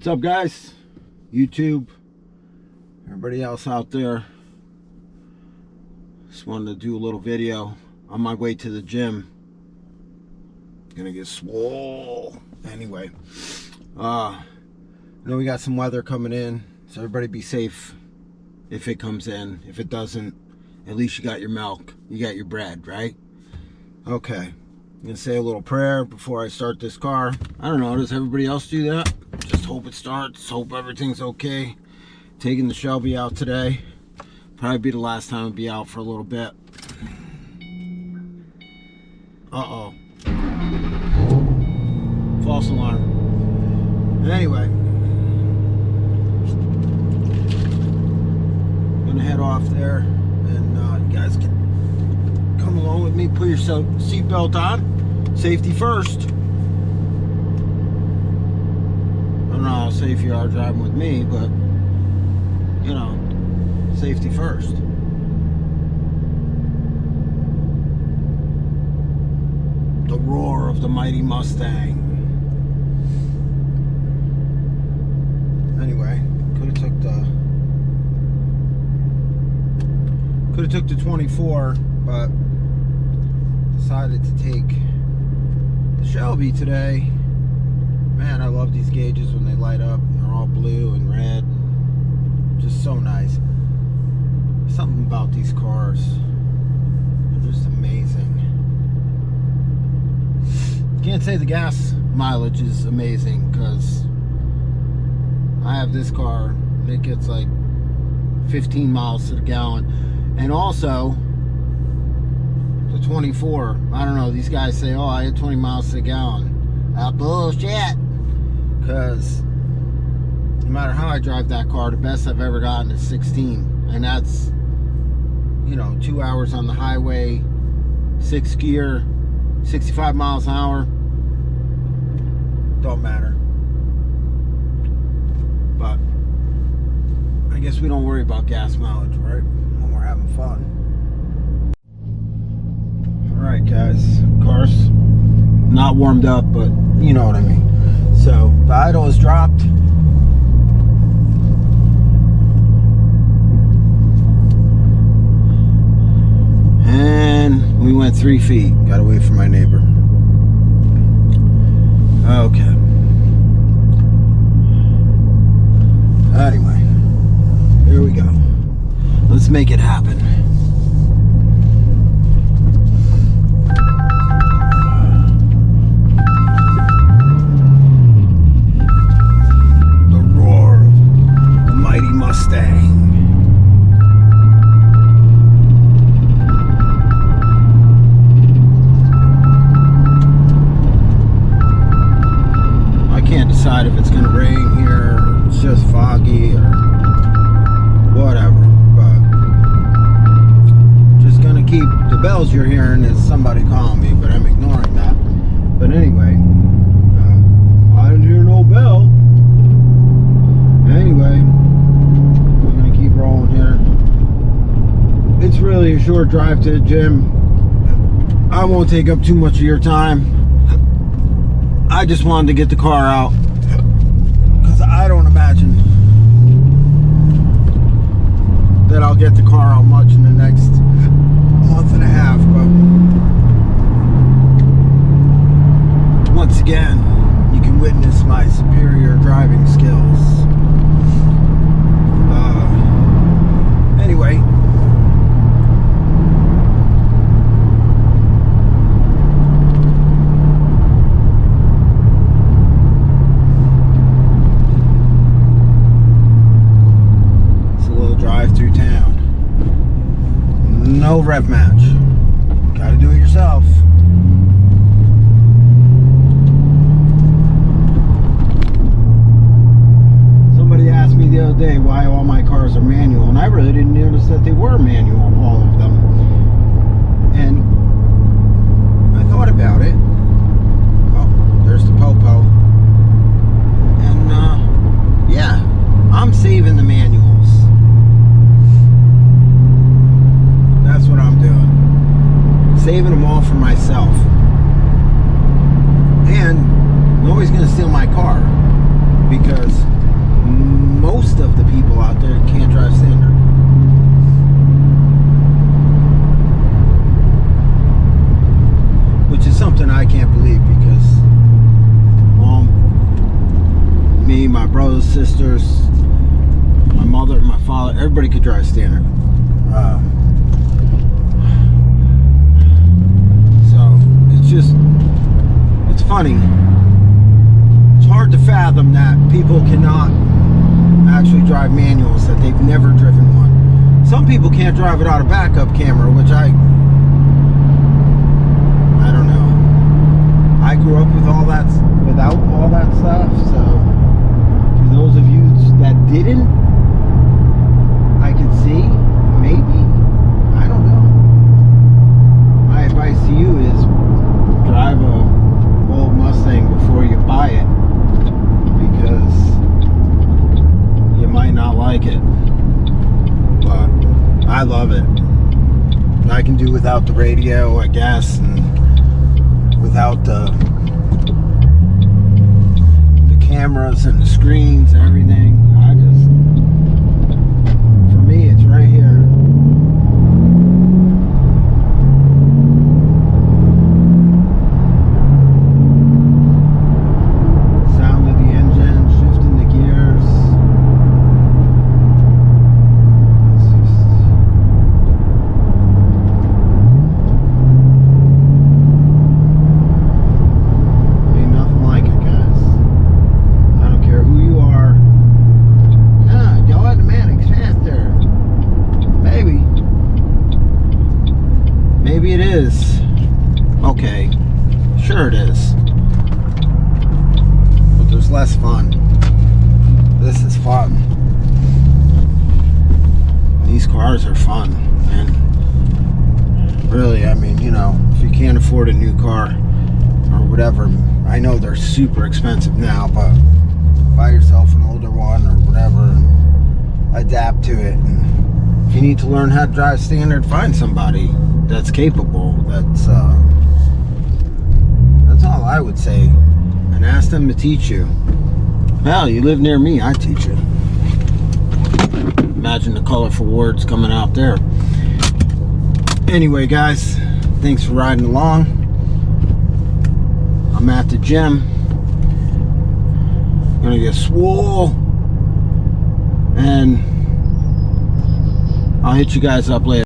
up, guys? YouTube, everybody else out there. Just wanted to do a little video on my way to the gym. Gonna get swole. Anyway, I know we got some weather coming in, so everybody be safe if it comes in. If it doesn't, at least you got your milk, you got your bread, right? Okay, I'm gonna say a little prayer before I start this car. I don't know, does everybody else do that? Just hope it starts, hope everything's okay. Taking the Shelby out today. Probably be the last time I'll be out for a little bit. Uh-oh. False alarm. Anyway. Gonna head off there. And you guys can come along with me. Put your seatbelt on. Safety first. I don't know how safe you are driving with me, but you know, safety first. The roar of the mighty Mustang. Anyway, could have took the 24, but decided to take the Shelby today. Man, I love these gauges when they light up. They're all blue and red. Just so nice. Something about these cars. They're just amazing. Can't say the gas mileage is amazing because I have this car and it gets like 15 miles to the gallon. And also, the 24, I don't know, these guys say, oh, I had 20 miles to the gallon. Bullshit. Because no matter how I drive that car, the best I've ever gotten is 16. And that's, you know, 2 hours on the highway, 6 gear, 65 miles an hour. Don't matter. But I guess we don't worry about gas mileage, right? When we're having fun. Alright, guys. Car's not warmed up, but you know what I mean. So the idle is dropped. And we went 3 feet. Got away from my neighbor. Okay. Anyway, here we go. Let's make it happen. The roar of the mighty Mustang. Decide if it's gonna rain here or it's just foggy or whatever, but just gonna keep the bells you're hearing is somebody calling me, but I'm ignoring that. But anyway, I didn't hear no bell. Anyway, we're gonna keep rolling here. It's really a short drive to the gym. I won't take up too much of your time. I just wanted to get the car out because I don't imagine that I'll get the car out much in the next month and a half, but once again, you can witness my superior driving skills. Anyway, through town. No rev match. Gotta do it yourself. Somebody asked me the other day why all my cars are manual, and I really didn't notice that they were manual, all of them. And I thought about it. Oh, there's the popo. And yeah, I'm saving the manuals. That's what I'm doing. Saving them all for myself. And nobody's gonna steal my car. because most of the people out there can't drive standard. Which is something I can't believe, because me, my brothers, sisters, my mother, my father, everybody could drive standard. So it's funny. It's hard to fathom that people cannot actually drive manuals, that they've never driven one. Some people can't drive without a backup camera, which I don't know. I grew up with without all that stuff, so to those of you that didn't, I can see, maybe, I don't know. My advice to you is drive a old Mustang before you buy it, because you might not like it. But I love it. I can do without the radio, I guess, and without the cameras and the screens and everything. For me, it's right here. Sound of the engine, shifting the gears. It's just, ain't nothing like it, guys. I don't care who you are. The automatic's faster. Maybe. Maybe it is. Okay. Sure it is. But there's less fun. This is fun. These cars are fun. And really, I mean, you know, if you can't afford a new car or whatever, I know they're super expensive now, but buy yourself an older one or whatever and adapt to it. And if you need to learn how to drive standard, find somebody that's capable. That's all I would say. And ask them to teach you. Hell, you live near me, I teach you. Imagine the colorful words coming out there. Anyway, guys, thanks for riding along. I'm at the gym. Gonna get swole, and I'll hit you guys up later.